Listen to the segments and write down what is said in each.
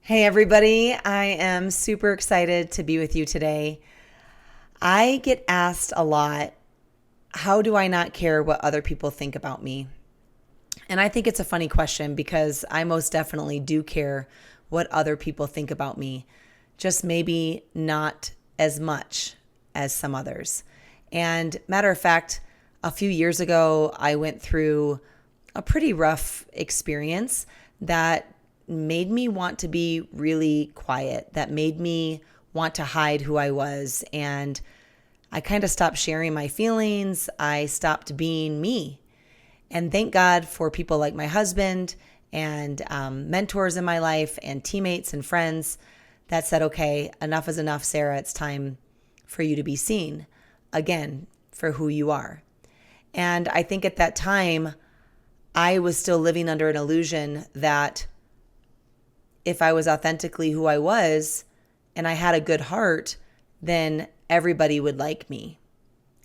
Hey everybody, I am super excited to be with you today. I get asked a lot, how do I not care what other people think about me? And I think it's a funny question because I most definitely do care what other people think about me, just maybe not as much as some others. And matter of fact, a few years ago, I went through a pretty rough experience that made me want to be really quiet, that made me want to hide who I was. And I kind of stopped sharing my feelings. I stopped being me. And thank God for people like my husband and mentors in my life and teammates and friends that said, okay, enough is enough, Sarah. It's time for you to be seen again for who you are. And I think at that time, I was still living under an illusion that if I was authentically who I was and I had a good heart, then everybody would like me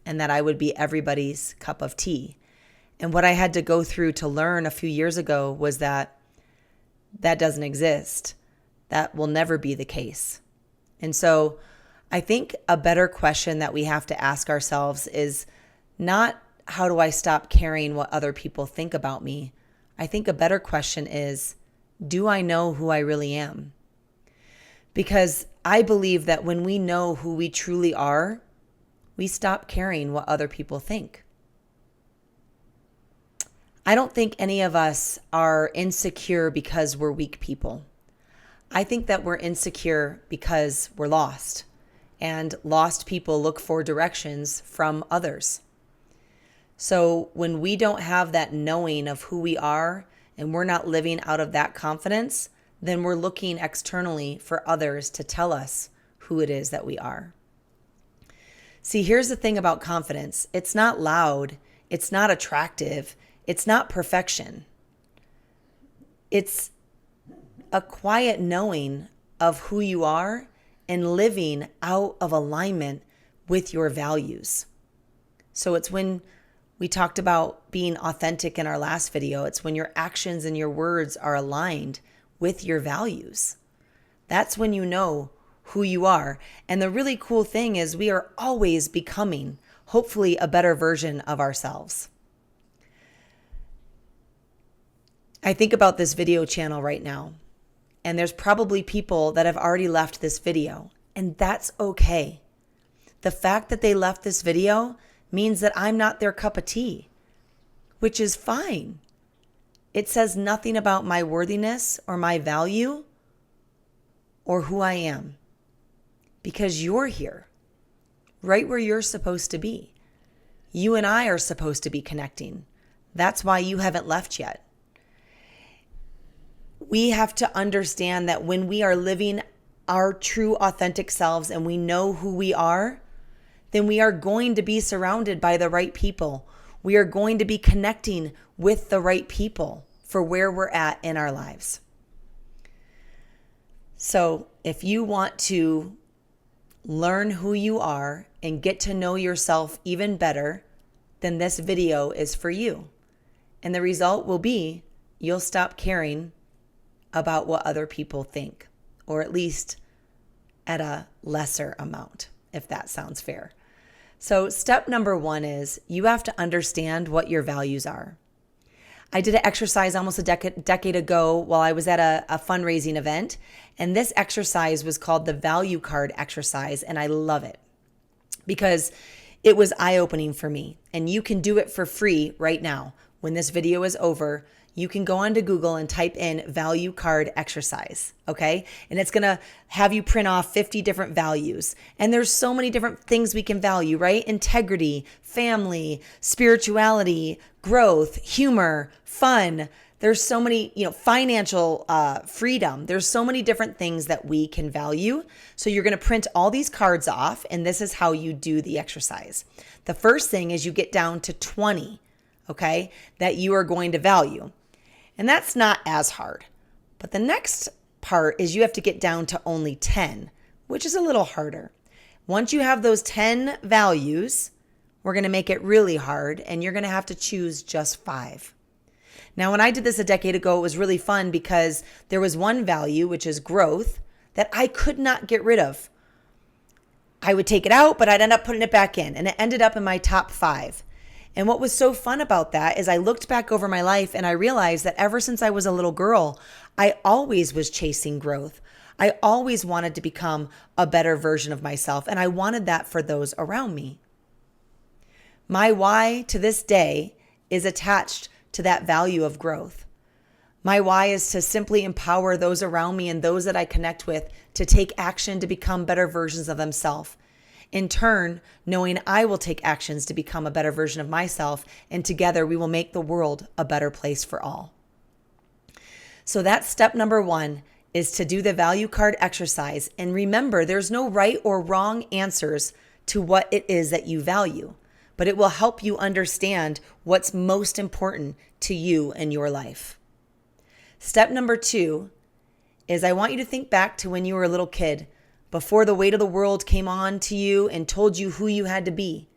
and that I would be everybody's cup of tea. And what I had to go through to learn a few years ago was that that doesn't exist. That will never be the case. And so I think a better question that we have to ask ourselves is not how do I stop caring what other people think about me? I think a better question is, do I know who I really am? Because I believe that when we know who we truly are, we stop caring what other people think. I don't think any of us are insecure because we're weak people. I think that we're insecure because we're lost, and lost people look for directions from others. So when we don't have that knowing of who we are and we're not living out of that confidence, then we're looking externally for others to tell us who it is that we are. See, here's the thing about confidence. It's not loud. It's not attractive. It's not perfection. It's a quiet knowing of who you are and living out of alignment with your values. So it's when we talked about being authentic in our last video. It's when your actions and your words are aligned with your values. That's when you know who you are. And the really cool thing is we are always becoming, hopefully, a better version of ourselves. I think about this video channel right now, and there's probably people that have already left this video, and that's okay. The fact that they left this video means that I'm not their cup of tea, which is fine. It says nothing about my worthiness or my value or who I am, because you're here, right where you're supposed to be. You and I are supposed to be connecting. That's why you haven't left yet. We have to understand that when we are living our true authentic selves and we know who we are, then we are going to be surrounded by the right people. We are going to be connecting with the right people for where we're at in our lives. So if you want to learn who you are and get to know yourself even better, then this video is for you. And the result will be you'll stop caring about what other people think, or at least at a lesser amount, if that sounds fair. So step number one is you have to understand what your values are. I did an exercise almost a decade ago while I was at a fundraising event, and this exercise was called the value card exercise, and I love it because it was eye-opening for me, and you can do it for free right now. When this video is over, you can go onto Google and type in value card exercise, okay? And it's gonna have you print off 50 different values. And there's so many different things we can value, right? Integrity, family, spirituality, growth, humor, fun. There's so many, financial freedom. There's so many different things that we can value. So you're gonna print all these cards off, and this is how you do the exercise. The first thing is you get down to 20, okay, that you are going to value. And that's not as hard. But the next part is you have to get down to only 10, which is a little harder. Once you have those 10 values, we're going to make it really hard, and you're going to have to choose just 5. Now, when I did this a decade ago, it was really fun because there was one value, which is growth, that I could not get rid of. I would take it out, but I'd end up putting it back in, and it ended up in my top 5. And what was so fun about that is I looked back over my life and I realized that ever since I was a little girl, I always was chasing growth. I always wanted to become a better version of myself, and I wanted that for those around me. My why to this day is attached to that value of growth. My why is to simply empower those around me and those that I connect with to take action to become better versions of themselves. In turn, knowing I will take actions to become a better version of myself, and together we will make the world a better place for all. So that's step number 1, is to do the value card exercise. And remember, there's no right or wrong answers to what it is that you value, but it will help you understand what's most important to you in your life. Step number 2 is I want you to think back to when you were a little kid, before the weight of the world came on to you and told you who you had to be.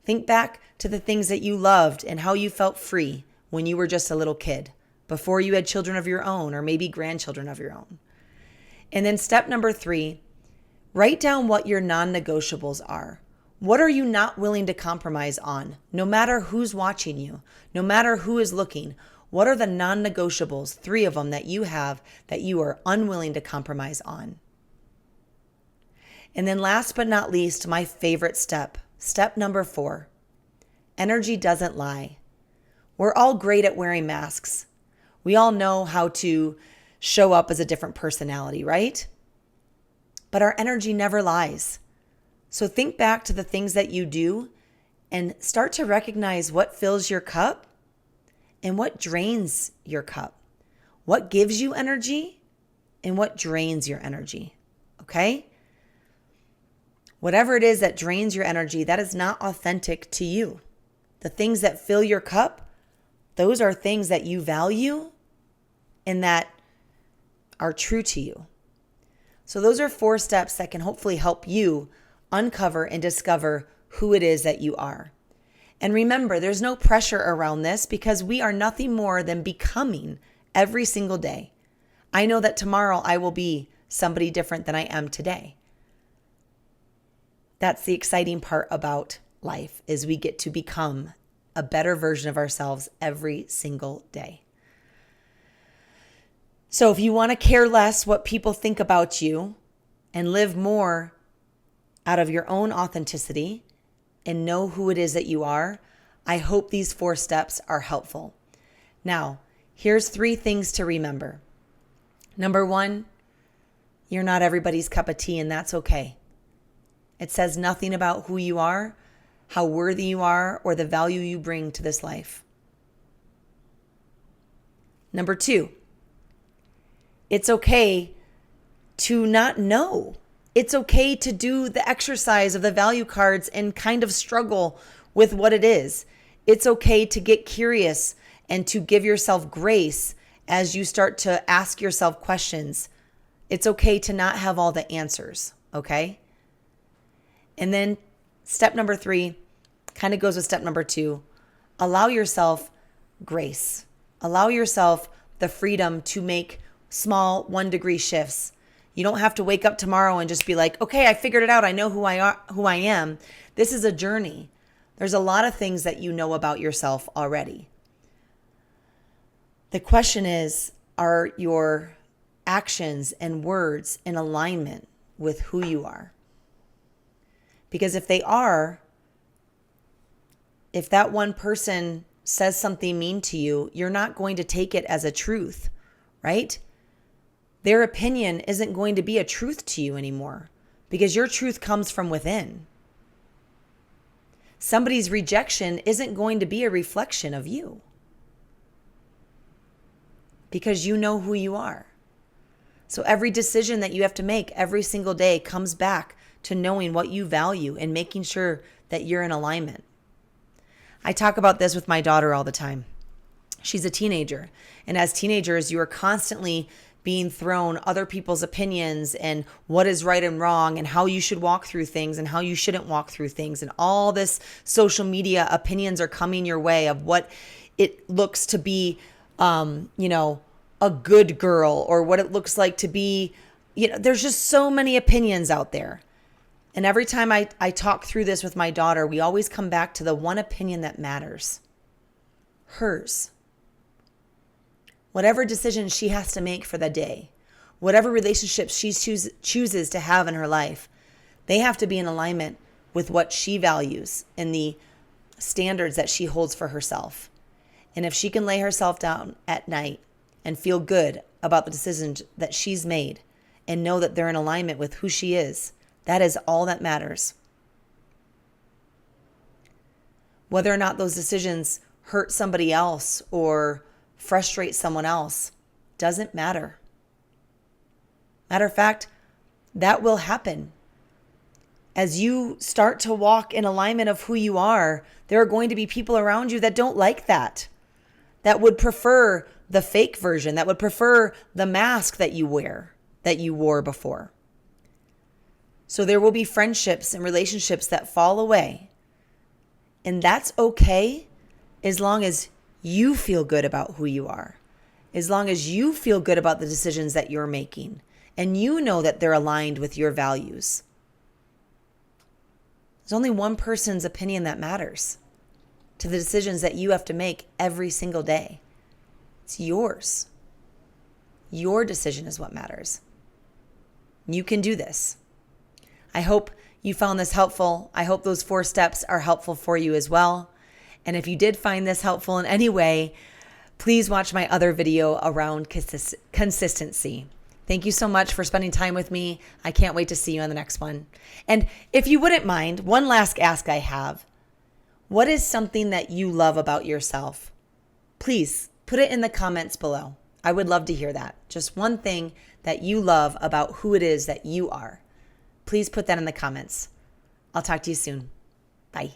Think back to the things that you loved and how you felt free when you were just a little kid, before you had children of your own or maybe grandchildren of your own. And then step number 3, write down what your non-negotiables are. What are you not willing to compromise on? No matter who's watching you, no matter who is looking, what are the non-negotiables, 3 of them that you have that you are unwilling to compromise on? And then last but not least, my favorite step, step number 4, energy doesn't lie. We're all great at wearing masks. We all know how to show up as a different personality, right? But our energy never lies. So think back to the things that you do and start to recognize what fills your cup and what drains your cup. What gives you energy and what drains your energy, okay? Whatever it is that drains your energy, that is not authentic to you. The things that fill your cup, those are things that you value and that are true to you. So those are 4 steps that can hopefully help you uncover and discover who it is that you are. And remember, there's no pressure around this because we are nothing more than becoming every single day. I know that tomorrow I will be somebody different than I am today. That's the exciting part about life, is we get to become a better version of ourselves every single day. So if you want to care less what people think about you and live more out of your own authenticity and know who it is that you are, I hope these 4 steps are helpful. Now, here's 3 things to remember. Number 1, you're not everybody's cup of tea, and that's okay. It says nothing about who you are, how worthy you are, or the value you bring to this life. Number 2, it's okay to not know. It's okay to do the exercise of the value cards and kind of struggle with what it is. It's okay to get curious and to give yourself grace as you start to ask yourself questions. It's okay to not have all the answers, okay? And then step number 3 kind of goes with step number 2. Allow yourself grace. Allow yourself the freedom to make small 1-degree shifts. You don't have to wake up tomorrow and just be like, okay, I figured it out. I know who I am. This is a journey. There's a lot of things that you know about yourself already. The question is, are your actions and words in alignment with who you are? Because if they are, if that one person says something mean to you, you're not going to take it as a truth, right? Their opinion isn't going to be a truth to you anymore because your truth comes from within. Somebody's rejection isn't going to be a reflection of you because you know who you are. So every decision that you have to make every single day comes back to knowing what you value and making sure that you're in alignment. I talk about this with my daughter all the time. She's a teenager, and as teenagers, you are constantly being thrown other people's opinions and what is right and wrong and how you should walk through things and how you shouldn't walk through things. And all this social media opinions are coming your way of what it looks to be a good girl, or what it looks like to be, there's just so many opinions out there. And every time I talk through this with my daughter, we always come back to the one opinion that matters. Hers. Whatever decision she has to make for the day, whatever relationships she chooses to have in her life, they have to be in alignment with what she values and the standards that she holds for herself. And if she can lay herself down at night and feel good about the decisions that she's made and know that they're in alignment with who she is, that is all that matters. Whether or not those decisions hurt somebody else or frustrate someone else doesn't matter. Matter of fact, that will happen. As you start to walk in alignment of who you are, there are going to be people around you that don't like that would prefer the fake version, that would prefer the mask that you wear, that you wore before. So there will be friendships and relationships that fall away. And that's okay as long as you feel good about who you are, as long as you feel good about the decisions that you're making, and you know that they're aligned with your values. There's only one person's opinion that matters to the decisions that you have to make every single day. It's yours. Your decision is what matters. You can do this. I hope you found this helpful. I hope those 4 steps are helpful for you as well. And if you did find this helpful in any way, please watch my other video around consistency. Thank you so much for spending time with me. I can't wait to see you on the next one. And if you wouldn't mind, one last ask I have. What is something that you love about yourself? Please put it in the comments below. I would love to hear that. Just one thing that you love about who it is that you are. Please put that in the comments. I'll talk to you soon. Bye.